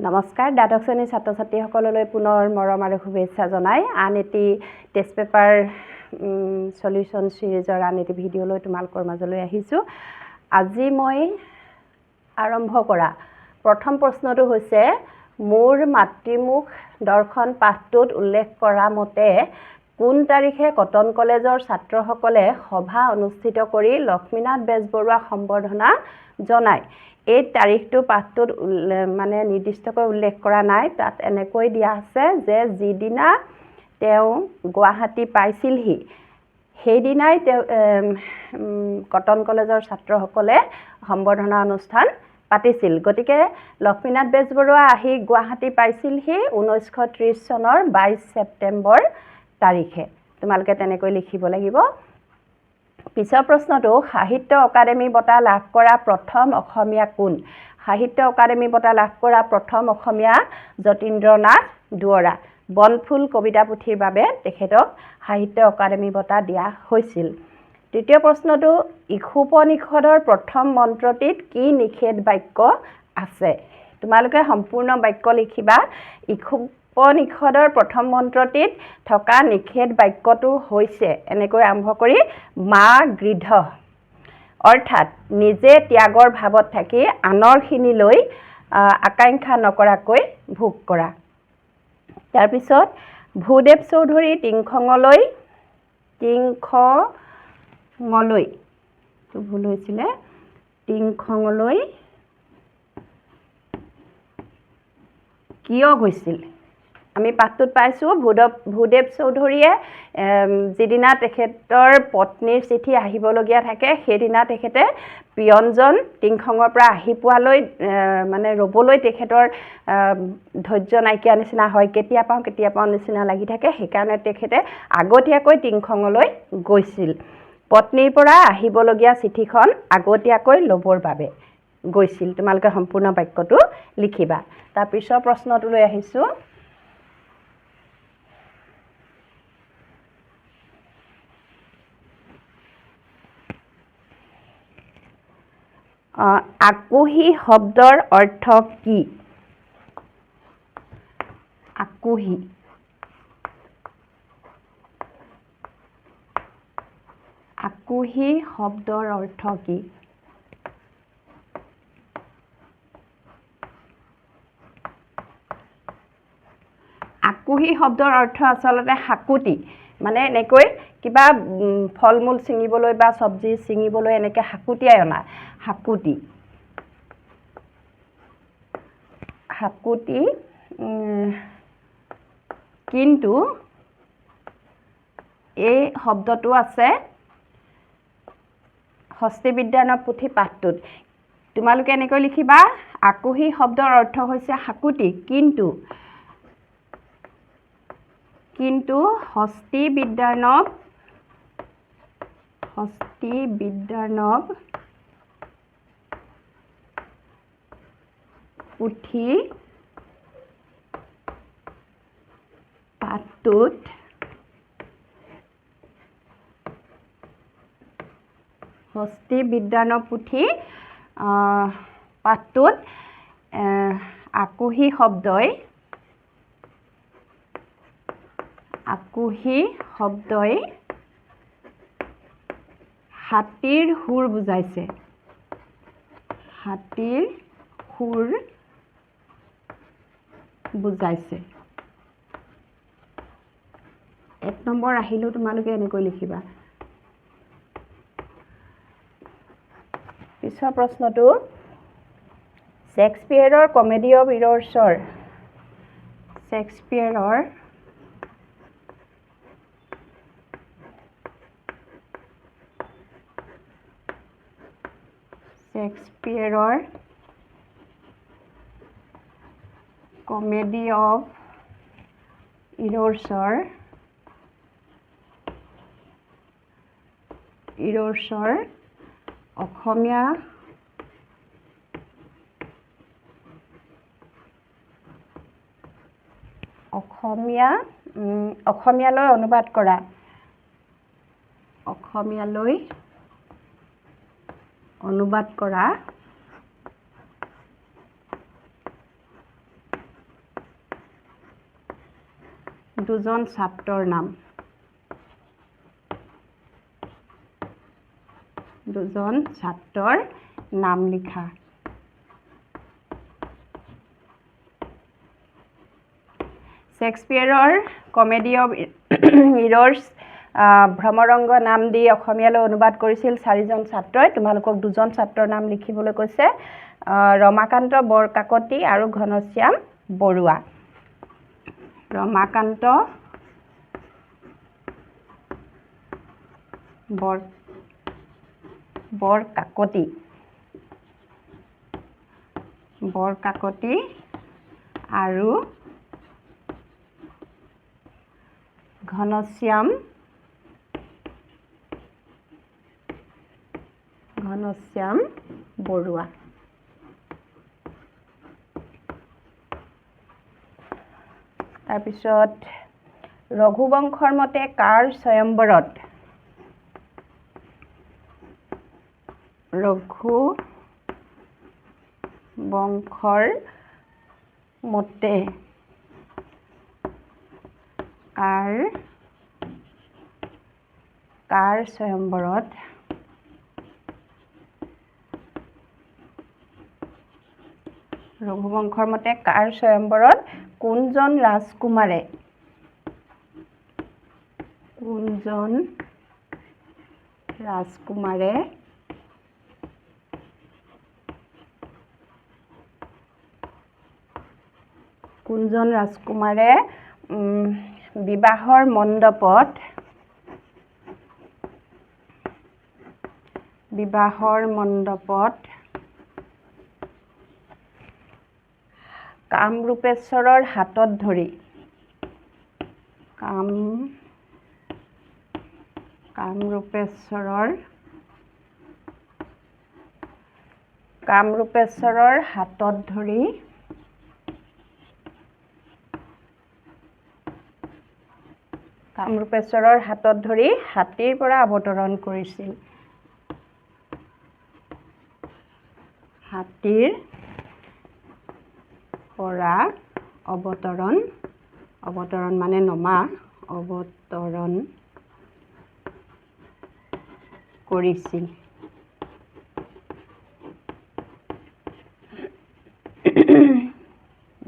নমস্কাৰ দ্বাদশ শ্ৰেণীৰ ছাত্ৰ ছাত্ৰীসকললৈ পুনৰ মৰম আৰু শুভেচ্ছা জনাই আন এটি টেষ্ট পেপাৰ সলিউশন সিৰিজৰ আন এটি ভিডিঅ'লৈ তোমালোকৰ মাজলৈ আহিছোঁ। আজি মই আৰম্ভ কৰা প্ৰথম প্ৰশ্নটো হৈছে মোৰ মাতৃমুখ দৰ্শন পাঠটোত উল্লেখ কৰা মতে কোন তাৰিখে কটন কলেজৰ ছাত্ৰসকলে সভা অনুষ্ঠিত কৰি লক্ষ্মীনাথ বেজবৰুৱাক সম্বৰ্ধনা জনায়। এই তাৰিখটো পাঠটোত মানে নিৰ্দিষ্টকৈ উল্লেখ কৰা নাই, তাত এনেকৈ দিয়া আছে যে যিদিনা তেওঁ গুৱাহাটী পাইছিলহি সেইদিনাই তেওঁ কটন কলেজৰ ছাত্ৰসকলে সম্বৰ্ধনা অনুষ্ঠান পাতিছিল। গতিকে লক্ষ্মীনাথ বেজবৰুৱা আহি গুৱাহাটী পাইছিলহি 1930 চনৰ 22 ছেপ্টেম্বৰ তাৰিখে। তোমালোকে তেনেকৈ লিখিব লাগিব। পিছৰ প্ৰশ্নটো সাহিত্য অকাডেমি বঁটা লাভ কৰা প্ৰথম অসমীয়া কোন? সাহিত্য অকাডেমি বঁটা লাভ কৰা প্ৰথম অসমীয়া যতীন্দ্ৰনাথ দুৱৰা। বনফুল কবিতা পুথিৰ বাবে তেখেতক সাহিত্য অকাডেমি বঁটা দিয়া হৈছিল। তৃতীয় প্ৰশ্নটো ইষোপনিষদৰ প্ৰথম মন্ত্ৰটিত কি নিষেধ বাক্য আছে? তোমালোকে সম্পূৰ্ণ বাক্য লিখিবা। ইষোপনিষদৰ প্ৰথম মন্ত্ৰটিত থকা নিষেধ বাক্যটো হৈছে এনেকৈ আৰম্ভ কৰি মা গৃধ, অৰ্থাৎ নিজে ত্যাগৰ ভাৱত থাকি আনৰখিনিলৈ আকাংক্ষা নকৰাকৈ ভোগ কৰা। তাৰপিছত ভূদেৱ চৌধুৰী টিংখঙলৈ ভুল হৈছিলে, টিংখঙলৈ কিয় গৈছিল? আমি পাঠটোত পাইছোঁ ভূদেৱ চৌধুৰীয়ে যিদিনা তেখেতৰ পত্নীৰ চিঠি আহিবলগীয়া থাকে সেইদিনা তেখেতে পিয়নজন টিংখঙৰ পৰা আহি পোৱালৈ মানে ৰ'বলৈ তেখেতৰ ধৈৰ্য নাইকিয়া নিচিনা হয়, কেতিয়া পাওঁ নিচিনা লাগি থাকে। সেইকাৰণে তেখেতে আগতীয়াকৈ টিংখঙলৈ গৈছিল। পত্নীৰ পৰা আহিবলগীয়া চিঠিখন আগতীয়াকৈ ল'বৰ বাবে গৈছিল। তোমালোকে সম্পূৰ্ণ বাক্যটো লিখিবা। তাৰ পিছৰ প্ৰশ্নটোলৈ আহিছোঁ। আকুহি শব্দৰ অৰ্থ কি? আকুহি শব্দৰ অৰ্থ কি? আকুহি শব্দৰ অৰ্থ আচলতে হাকুটি, মানে এনেকৈ কিবা ফল মূল ছিঙিবলৈ বা চব্জি ছিঙিবলৈ এনেকৈ হাকুটিয়াই অনা, হাকুটি। কিন্তু এই শব্দটো আছে হস্তি বিদ্যায়নৰ পুথি পাঠটোত। তোমালোকে এনেকৈ লিখিবা আকুহি শব্দৰ অৰ্থ হৈছে হাকুটি, কিন্তু হস্তি বিদ্যায়নৱ পুথি পাঠটোত হস্তি বিদ্যায়নৱ পুথি পাঠটোত আকুহি শব্দই হাতীৰ সুৰ বুজাইছে। এক নম্বৰ আহিলেও তোমালোকে এনেকৈ লিখিবা। পিছৰ প্ৰশ্নটো শ্বেক্সপিয়েৰৰ কমেডি অফ ইৰৰ্ছৰ কমেডি অফ ইৰৰ্ছৰ অসমীয়ালৈ অনুবাদ কৰা অনুবাদ কৰা দুজন ছাত্ৰৰ নাম। দুজন ছাত্ৰৰ নাম লিখা। শেক্সপিয়েৰৰ কমেডি অফ ইৰৰ্ছ ভ্ৰমৰংগ নাম দি অসমীয়ালৈ অনুবাদ কৰিছিল 4জন ছাত্ৰই। তোমালোকক 2জন ছাত্ৰৰ নাম লিখিবলৈ কৈছে, ৰমাকান্ত বৰকাকতি আৰু ঘনশ্যাম বৰুৱা। ৰমাকান্ত বৰকাকতি আৰু ঘনশ্যাম বৰুৱা। তাৰপিছত ৰঘুবংশৰ মতে কাৰ স্বয়ম্বৰত ৰঘুবংশৰ মতে কাৰ স্বয়ম্বৰত ৰঘুবংশৰ মতে কাৰ স্বয়ম্বৰত কোনজন ৰাজকুমাৰে বিবাহৰ মণ্ডপত কামৰূপেশ্বৰৰ হাতত ধৰি হাতীৰ পৰা অৱতৰণ কৰিছিল। হাতীৰ পৰা অৱতৰণ মানে নমা, অৱতৰণ কৰিছিল।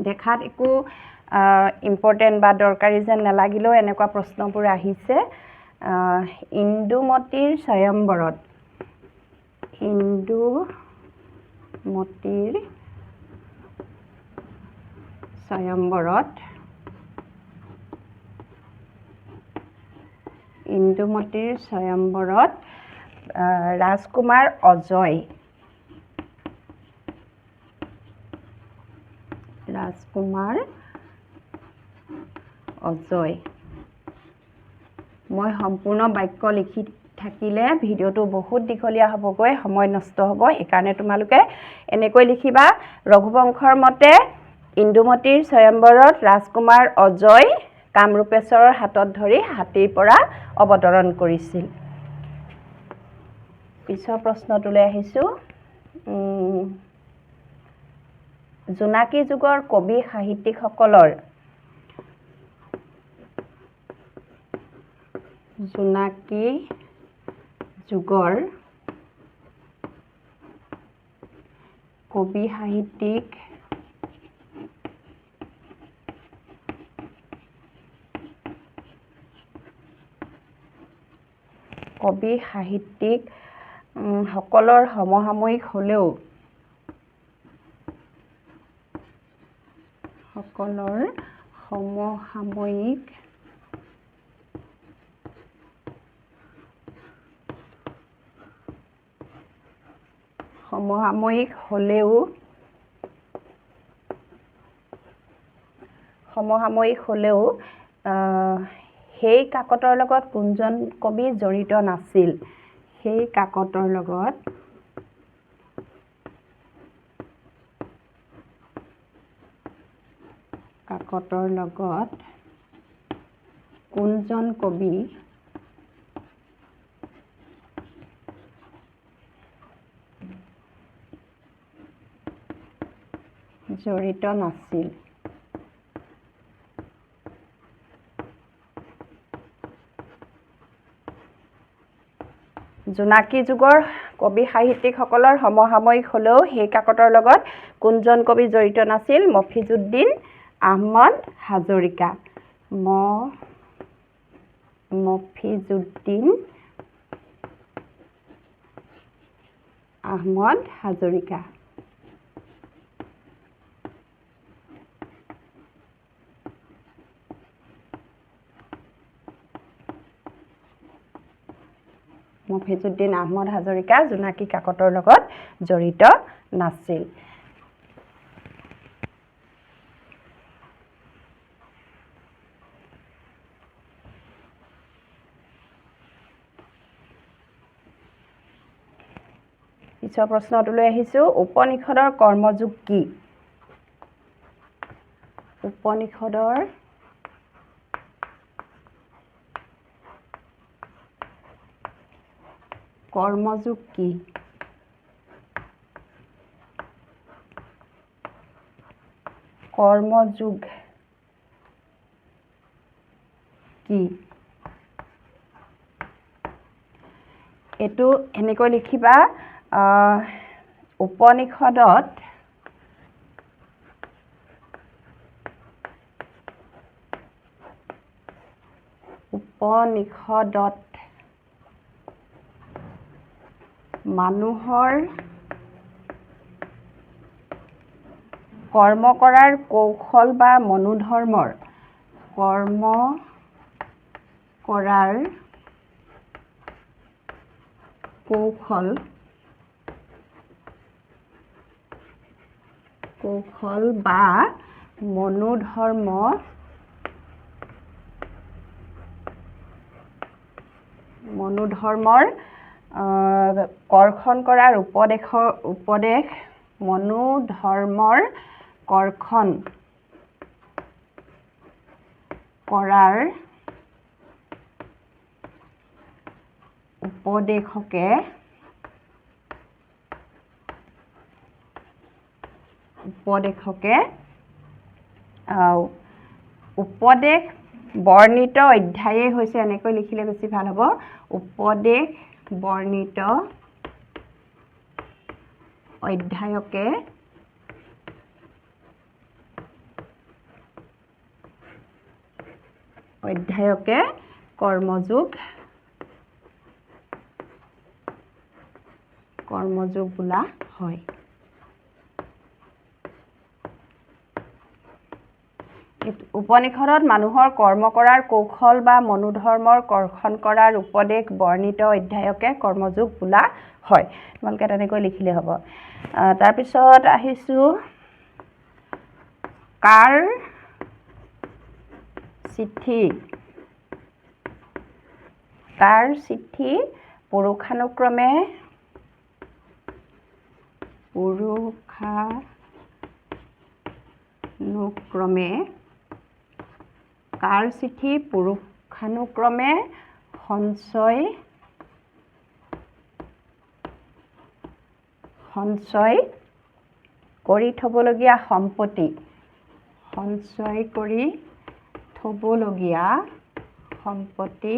দেখাত একো ইম্পৰ্টেণ্ট বা দৰকাৰী যেন নালাগিলেও এনেকুৱা প্ৰশ্নবোৰ আহিছে। ইন্দুমতীৰ স্বয়ম্বৰত ৰাজকুমাৰ অজয় মই সম্পূৰ্ণ বাক্য লিখি থাকিলে ভিডিঅ'টো বহুত দীঘলীয়া হ'বগৈ, সময় নষ্ট হ'ব। সেইকাৰণে তোমালোকে এনেকৈ লিখিবা, ৰঘুবংশৰ মতে ইন্দুমতীৰ স্বয়ম্বৰত ৰাজকুমাৰ অজয় কামৰূপেশ্বৰৰ হাতত ধৰি হাতীৰ পৰা অৱতৰণ কৰিছিল। পিছৰ প্ৰশ্নটোলৈ আহিছোঁ। জোনাকী যুগৰ কবি সাহিত্যিকসকলৰ সকলৰ সমসাময়িক হ'লেও সেই কাকতৰ লগত কোনজন কবি জড়িত নাছিল? সেই কাকতৰ লগত কোনজন কবি জড়িত নাছিল। জোনাকী যুগৰ কবি সাহিত্যিকসকলৰ সমসাময়িক হ'লেও সেই কাকতৰ লগত কোনজন কবি জড়িত নাছিল? মফিজুদ্দিন আহমদ হাজৰিকা। মফিজুদ্দিন আহমদ হাজৰিকা। মফিজুদ্দিন আহমদ হাজৰিকা জোনাকী কাকতৰ লগত জড়িত নাছিল। পিছৰ প্ৰশ্নটোলৈ আহিছোঁ। উপনিষদৰ কৰ্মযোগ কি? উপনিষদৰ কৰ্মযোগ কি? কৰ্মযোগ কি? এইটো এনেকৈ লিখিবা, উপনিষদত মানুহৰ কৰ্ম কৰাৰ কৌশল বা মনোধৰ্মৰ কৌশল বা মনোধৰ্মৰ কৰ্ষণ কৰাৰ মনোধৰ্মৰ কৰ্ষণ কৰাৰ উপদেশকে উপদেশ বৰ্ণিত অধ্যায়ে হৈছে, এনেকৈ লিখিলে বেছি ভাল হ'ব। উপদেশ বৰ্ণিত অধ্যায়কে কৰ্মযোগ বোলা হয়। উপনিষদত মানুহৰ কৰ্ম কৰাৰ কৌশল বা মনোধৰ্মৰ কৰ্ষণ কৰাৰ উপদেশ বৰ্ণিত অধ্যায়কে কৰ্মযোগ বোলা হয়। তোমালোকে তেনেকৈ লিখিলে হ'ব। তাৰপিছত আহিছোঁ, কাৰ চিঠি পুৰুষানুক্ৰমে সঞ্চয় কৰি থবলগীয়া সম্পত্তি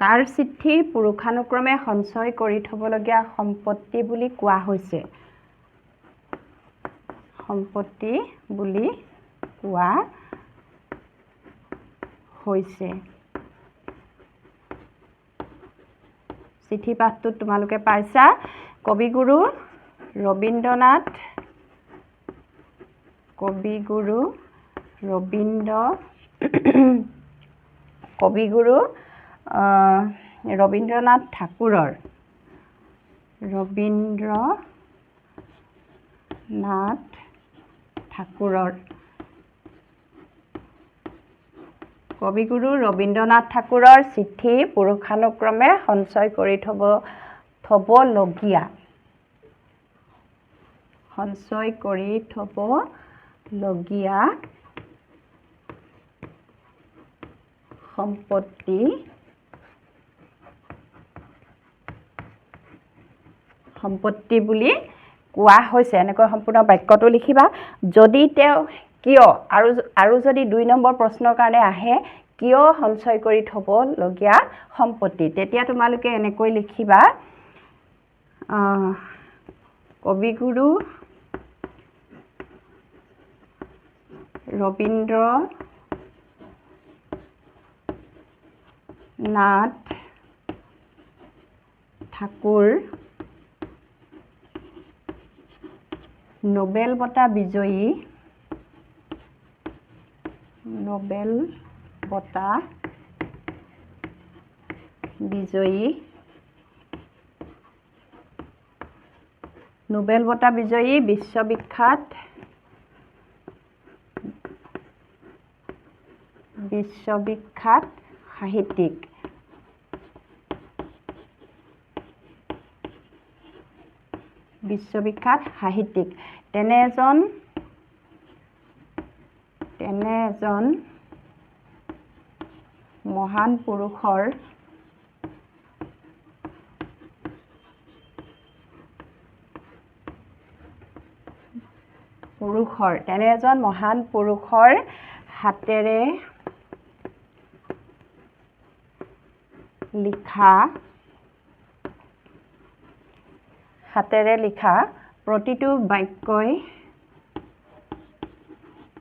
কাৰ চিঠি পুৰুষানুক্ৰমে সঞ্চয় কৰি থবলগীয়া সম্পত্তি বুলি কোৱা হৈছে? চিঠি পাঠটোত তোমালোকে পাইছা, কবিগুৰু ৰবীন্দ্ৰনাথ ঠাকুৰৰ কবিগুৰু ৰবীন্দ্ৰনাথ ঠাকুৰৰ চিঠি পুৰুষানুক্ৰমে সঞ্চয় কৰি থবলগীয়া সম্পত্তি বুলি কোৱা হৈছে এনেকৈ সম্পূৰ্ণ বাক্যটো লিখিবা যদি তেওঁ কিয় আৰু যদি 2 নম্বৰ প্ৰশ্নৰ কাৰণে আহে কিয় সঞ্চয় কৰি থবলগীয়া সম্পত্তি তেতিয়া তোমালোকে এনেকৈ লিখিবা কবিগুৰু ৰবীন্দ্ৰনাথ ঠাকুৰ নোবেল বঁটা বিজয়ী বিশ্ববিখ্যাত সাহিত্যিক তেনে এজন মহান পুৰুষৰ হাতেৰে লিখা প্ৰতিটো বাক্যই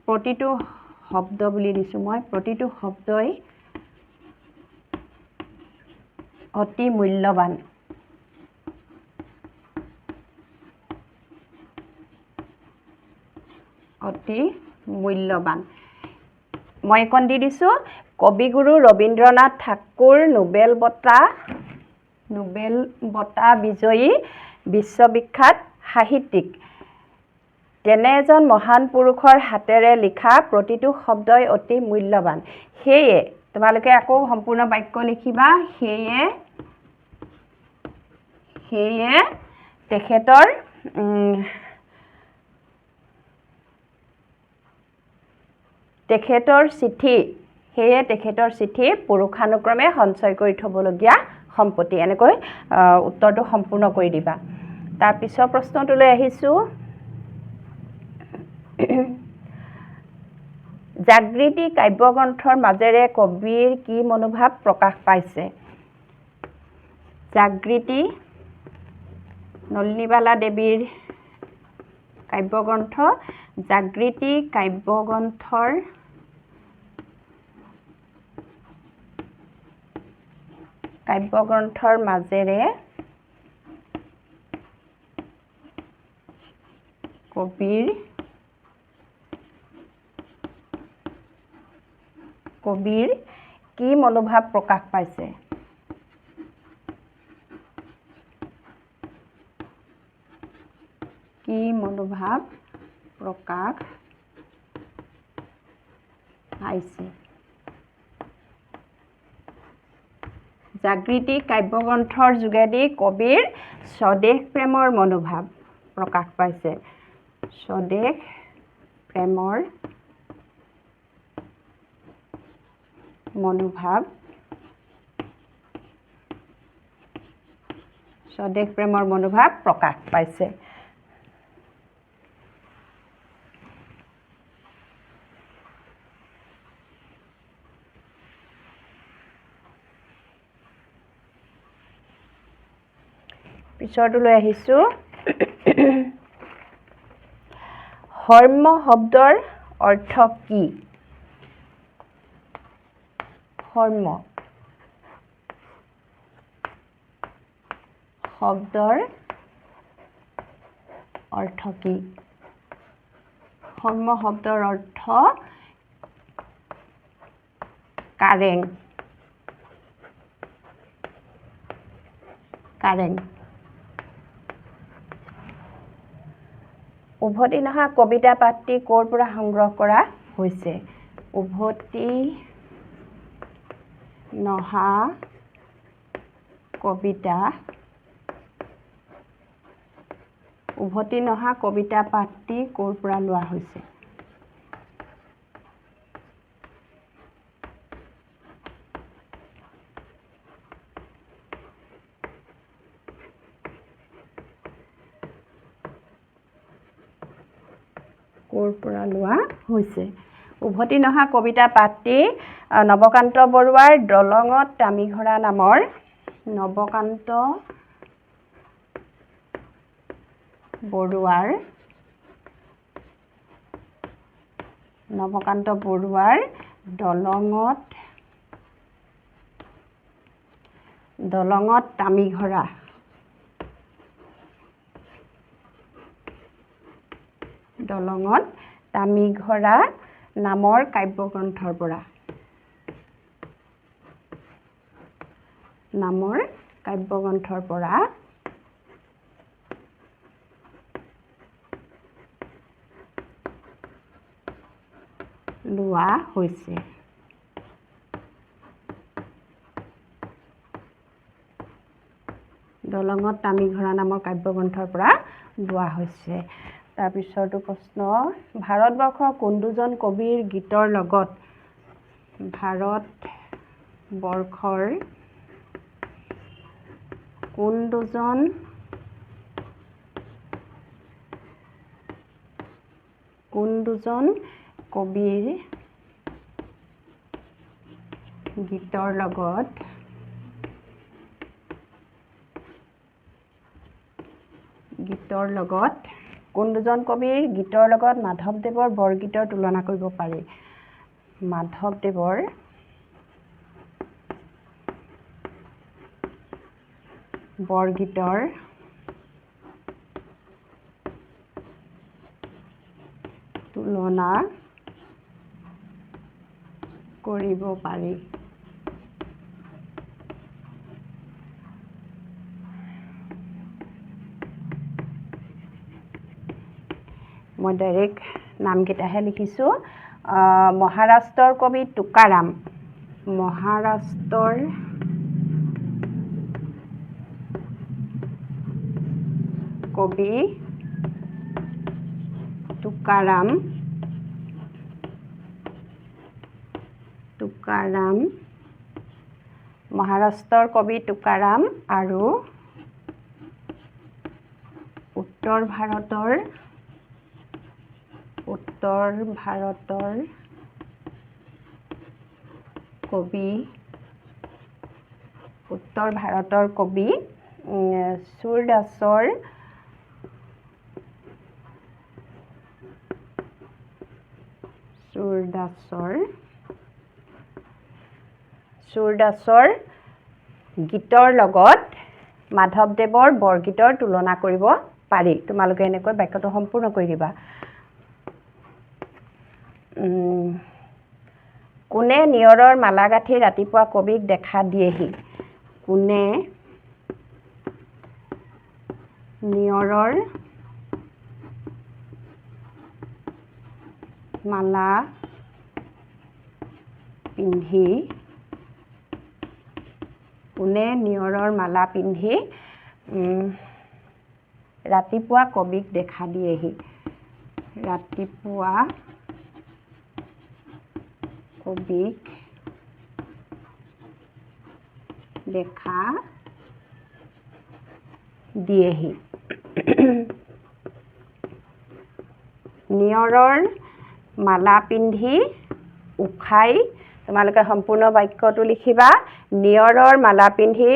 প্ৰতিটো শব্দ বুলি দিছো মই প্ৰতিটো শব্দই অতি মূল্যৱান মই কোন দি দিছো কবিগুৰু ৰবীন্দ্ৰনাথ ঠাকুৰ নোবেল বঁটা বিজয়ী বিশ্ববিখ্যাত সাহিত্যিক তেনে এজন মহান পুৰুষৰ হাতেৰে লিখা প্ৰতিটো শব্দই অতি মূল্যৱান সেয়ে তোমালোকে আকৌ সম্পূৰ্ণ বাক্য লিখিবা সেয়ে তেখেতৰ চিঠি পুৰুষানুক্ৰমে সঞ্চয় কৰি থবলগীয়া সম্পত্তি এনেকৈ উত্তৰটো সম্পূৰ্ণ কৰি দিবা তাৰ পিছৰ প্ৰশ্নটোলৈ আহিছো জাগৃতি কাব্যগ্ৰন্থৰ মাজেৰে কবিৰ কি মনোভাৱ প্ৰকাশ পাইছে জাগৃতি নলিনীবালা দেৱীৰ কাব্যগ্ৰন্থ জাগৃতি কাব্যগ্ৰন্থৰ মাজেৰে কবিৰ কি মনোভাৱ প্ৰকাশ পাইছে জাগৃতি কাব্যগ্ৰন্থৰ যোগেদি কবিৰ স্বদেশ প্ৰেমৰ মনোভাৱ প্ৰকাশ পাইছে স্বদেশ প্ৰেমৰ মনোভাৱ প্ৰকাশ পাইছে পিছৰটোলৈ আহিছো হৰ্ম শব্দৰ অৰ্থ কি হৰ্ম শব্দৰ অৰ্থ কি হৰ্ম শব্দৰ অৰ্থ কাৰেং উভতি নহা কবিতা পাঠটি ক'ৰ পৰা সংগ্ৰহ কৰা হৈছে উভতি নহা কবিতা পাঠটি ক'ৰ পৰা লোৱা হৈছে ক'ৰ পৰা লোৱা হৈছে উভতি নহা কবিতা পাঠটি নৱকান্ত বৰুৱাৰ দলঙত তামিঘৰা নামৰ নৱকান্ত বৰুৱাৰ দলঙত তামিঘৰা নামৰ কাব্যগ্ৰন্থৰ পৰা লোৱা হৈছে দলঙত তামিঘৰা নামৰ কাব্যগ্ৰন্থৰ পৰা লোৱা হৈছে তাৰ পিছৰটো প্ৰশ্ন ভাৰতবৰ্ষৰ কোন দুজন কবিৰ গীতৰ লগত কোন দুজন কবিৰ গীতৰ লগত মাধৱদেৱৰ বৰগীতৰ তুলনা কৰিব পাৰি মাধৱদেৱৰ বৰগীতৰ তুলনা কৰিব পাৰি মই ডাইৰেক্ট নামকেইটাহে লিখিছোঁ মহাৰাষ্ট্ৰৰ কবি তুকাৰাম মহাৰাষ্ট্ৰৰ কবি তুকাৰাম আৰু উত্তৰ ভাৰতৰ কবি সুৰদাসৰ গীতৰ লগত মাধৱদেৱৰ বৰগীতৰ তুলনা কৰিব পাৰি তোমালোকে এনেকৈ বাক্যটো সম্পূৰ্ণ কৰি দিবা কোনে নিয়ৰৰ মালা গাঁঠি ৰাতিপুৱা কবিক দেখা দিয়েহি কোনে নিয়ৰৰ মালা পিন্ধি ৰাতিপুৱা কবিক দেখা দিয়েহি নিয়ৰৰ মালা পিন্ধি উখাই তোমালোকে সম্পূৰ্ণ বাক্যটো লিখিবা নিয়ৰৰ মালা পিন্ধি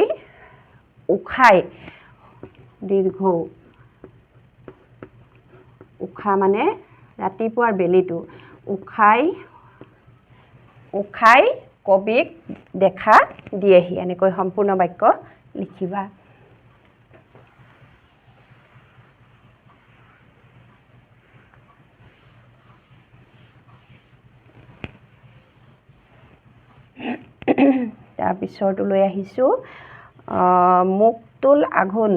উখাই দীৰ্ঘ উখা মানে ৰাতিপুৱাৰ বেলিটো উখাই কবিক দেখা দিয়েহি এনেকৈ সম্পূৰ্ণ বাক্য লিখিবা তাৰ পিছৰটো লৈ আহিছোঁ মুক্তুল আঘোণ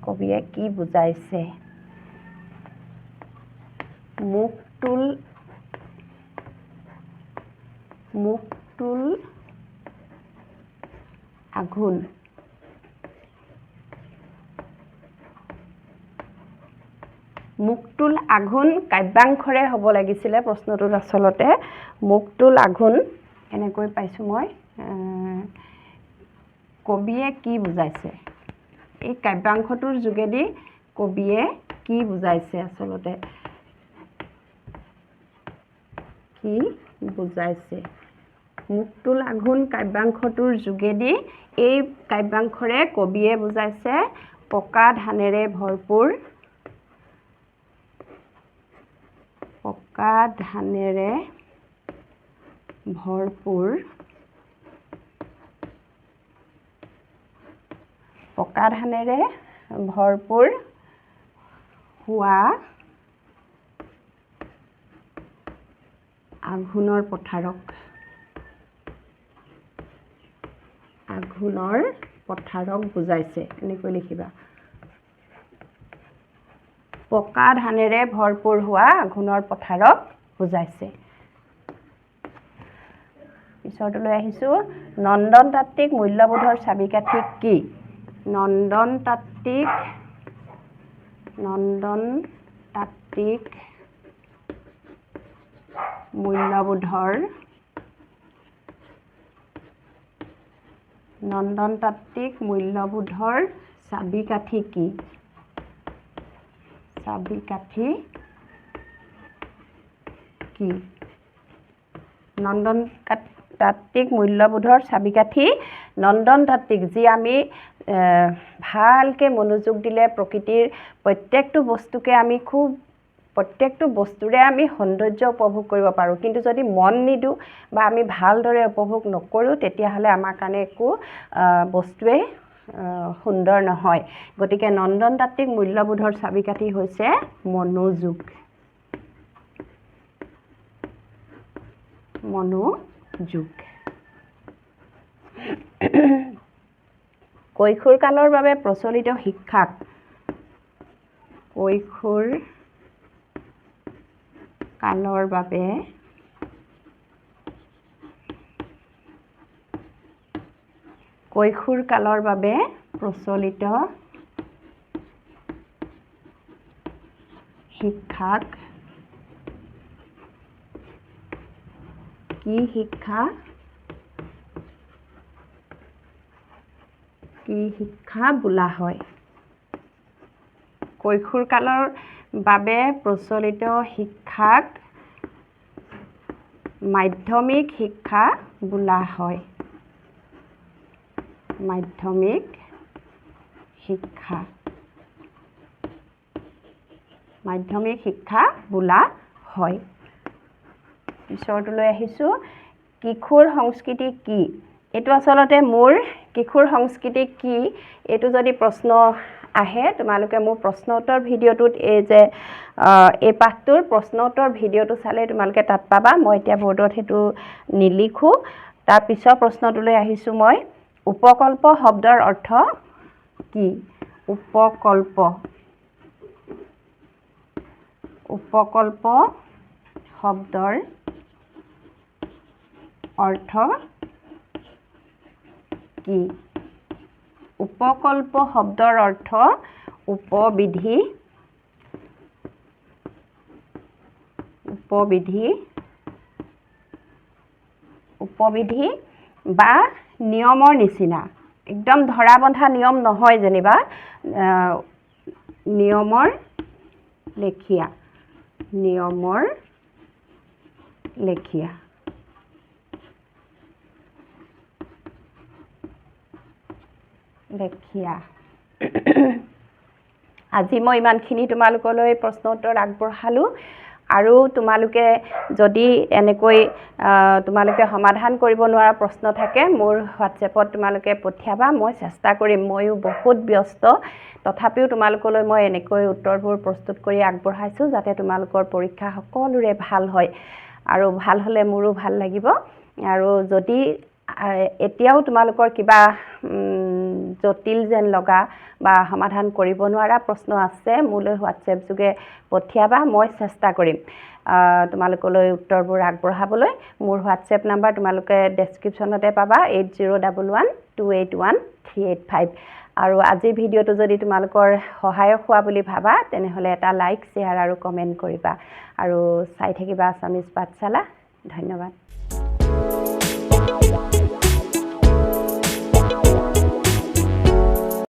কবিয়ে কি বুজাইছে মুক্তুল আঘোণ কাব্যাংশৰে হ'ব লাগিছিলে প্ৰশ্নটোত আচলতে মুক্তুল আঘোণ এনেকৈ পাইছোঁ মই কবিয়ে কি বুজাইছে এই কাব্যাংশটোৰ যোগেদি কবিয়ে কি বুজাইছে আচলতে কি বুজাইছে মুক্তুল আঘোণ কাব্যাংশটোৰ যোগেদি এই কাব্যাংশৰে কবিয়ে বুজাইছে পকা ধানেৰে ভৰপূৰ পকা ধানেৰে ভৰপূৰ পকা ধানেৰে ভৰপূৰ হোৱা আঘোণৰ পথাৰক বুজাইছে এনেকৈ লিখিবা পকা ধানেৰে ভৰপূৰ হোৱা আঘোণৰ পথাৰক বুজাইছে পিছৰটোলৈ আহিছো নন্দন তাত্ত্বিক মূল্যবোধৰ চাবিকাঠি কি নন্দন তাত্ত্বিক মূল্যবোধৰ চাবিকাঠি কি নন্দন তাত্ত্বিক মূল্যবোধৰ চাবিকাঠি নন্দন তাত্ত্বিক যি আমি ভালকে মনোযোগ দিলে প্ৰকৃতিৰ প্ৰত্যেকটো বস্তুকে আমি খুব প্ৰত্যেকটো বস্তুৰে আমি সৌন্দৰ্য উপভোগ কৰিব পাৰোঁ কিন্তু যদি মন নিদু বা আমি ভালদৰে উপভোগ নকৰোঁ তেতিয়াহ'লে আমাৰ কাৰণে একো বস্তুৱে সুন্দৰ নহয় গতিকে নন্দন তাত্ত্বিক মূল্যবোধৰ চাবিকাঠি হৈছে মনোযোগ কৈশোৰ কালৰ বাবে প্ৰচলিত শিক্ষাক কৈশোৰ কালৰ বাবে প্ৰচলিত শিক্ষাক কি শিক্ষা বোলা হয় কৈশোৰ কালৰ বাবে প্ৰচলিত শিক্ষাক মাধ্যমিক শিক্ষা বোলা হয় মাধ্যমিক শিক্ষা বোলা হয় পিছৰটোলৈ আহিছো কিশোৰ সংস্কৃতি কি এইটো আচলতে মোৰ কিশোৰ সংস্কৃতি কি এইটো যদি প্ৰশ্ন আহে তোমালোকে মোৰ প্ৰশ্ন উত্তৰ ভিডিঅ'টোত এই যে এই পাঠটোৰ প্ৰশ্ন উত্তৰ ভিডিঅ'টো চালে তোমালোকে তাত পাবা মই এতিয়া বৰ্ডত হেতু নিলিখো তাৰ পিছৰ প্ৰশ্নটোলৈ আহিছো মই উপকল্প শব্দৰ অৰ্থ কি উপকল্প শব্দৰ অৰ্থ কি উপকল্প শব্দৰ অৰ্থ উপবিধি বা নিয়মৰ নিচিনা একদম ধৰা বন্ধা নিয়ম নহয় যেনিবা নিয়মৰ লেখিয়া আজি মই ইমানখিনি তোমালোকলৈ প্ৰশ্ন উত্তৰ আগবঢ়ালো আৰু তোমালোকে যদি এনেকৈ তোমালোকে সমাধান কৰিব নোৱাৰা প্ৰশ্ন থাকে মোৰ হোৱাটছএপত তোমালোকে পঠিয়াবা মই চেষ্টা কৰিম ময়ো বহুত ব্যস্ত তথাপিও তোমালোকলৈ মই এনেকৈ উত্তৰবোৰ প্ৰস্তুত কৰি আগবঢ়াইছো যাতে তোমালোকৰ পৰীক্ষা সকলোৰে ভাল হয় আৰু ভাল হ'লে মোৰো ভাল লাগিব আৰু যদি এতিয়াও তোমালোকৰ কিবা জটিল যেন লগা বা সমাধান কৰিব নোৱাৰা প্ৰশ্ন আছে মোলৈ হোৱাটছএপ যোগে পঠিয়াবা মই চেষ্টা কৰিম তোমালোকলৈ উত্তৰবোৰ আগবঢ়াবলৈ মোৰ হোৱাটছএপ নাম্বাৰ তোমালোকে ডেছক্ৰিপশ্যনতে পাবা 8011281385 আৰু আজিৰ ভিডিঅ'টো যদি তোমালোকৰ সহায়ক হোৱা বুলি ভাবা তেনেহ'লে এটা লাইক শ্বেয়াৰ আৰু কমেণ্ট কৰিবা আৰু চাই থাকিবা আছামিজ পাঠশালা ধন্যবাদ